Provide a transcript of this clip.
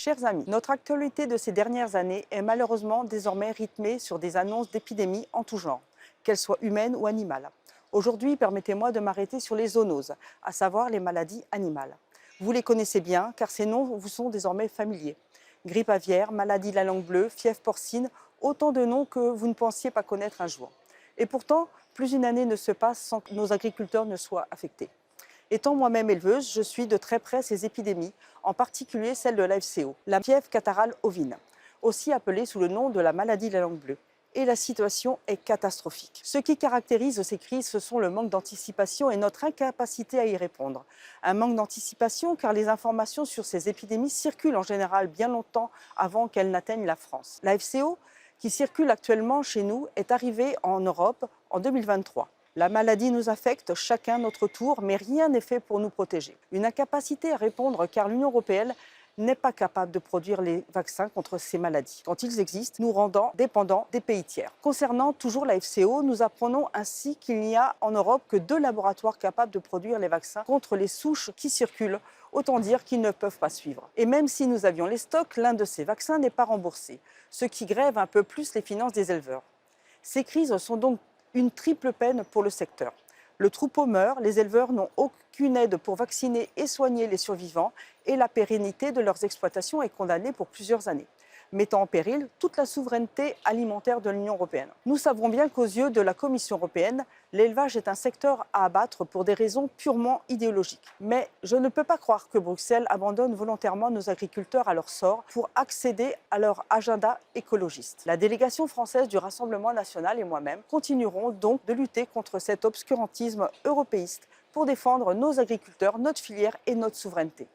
Chers amis, notre actualité de ces dernières années est malheureusement désormais rythmée sur des annonces d'épidémies en tout genre, qu'elles soient humaines ou animales. Aujourd'hui, permettez-moi de m'arrêter sur les zoonoses, à savoir les maladies animales. Vous les connaissez bien car ces noms vous sont désormais familiers. Grippe aviaire, maladie de la langue bleue, fièvre porcine, autant de noms que vous ne pensiez pas connaître un jour. Et pourtant, plus d'une année ne se passe sans que nos agriculteurs ne soient affectés. Étant moi-même éleveuse, je suis de très près ces épidémies, en particulier celle de la FCO, la fièvre catarrhale ovine, aussi appelée sous le nom de la maladie de la langue bleue. Et la situation est catastrophique. Ce qui caractérise ces crises, ce sont le manque d'anticipation et notre incapacité à y répondre. Un manque d'anticipation car les informations sur ces épidémies circulent en général bien longtemps avant qu'elles n'atteignent la France. La FCO, qui circule actuellement chez nous, est arrivée en Europe en 2023. La maladie nous affecte chacun notre tour, mais rien n'est fait pour nous protéger. Une incapacité à répondre car l'Union européenne n'est pas capable de produire les vaccins contre ces maladies. Quand ils existent, nous rendant dépendants des pays tiers. Concernant toujours la FCO, nous apprenons ainsi qu'il n'y a en Europe que 2 laboratoires capables de produire les vaccins contre les souches qui circulent. Autant dire qu'ils ne peuvent pas suivre. Et même si nous avions les stocks, l'un de ces vaccins n'est pas remboursé, ce qui grève un peu plus les finances des éleveurs. Ces crises sont donc une triple peine pour le secteur. Le troupeau meurt, les éleveurs n'ont aucune aide pour vacciner et soigner les survivants et la pérennité de leurs exploitations est condamnée pour plusieurs années, mettant en péril toute la souveraineté alimentaire de l'Union européenne. Nous savons bien qu'aux yeux de la Commission européenne, l'élevage est un secteur à abattre pour des raisons purement idéologiques. Mais je ne peux pas croire que Bruxelles abandonne volontairement nos agriculteurs à leur sort pour accéder à leur agenda écologiste. La délégation française du Rassemblement national et moi-même continuerons donc de lutter contre cet obscurantisme européiste pour défendre nos agriculteurs, notre filière et notre souveraineté.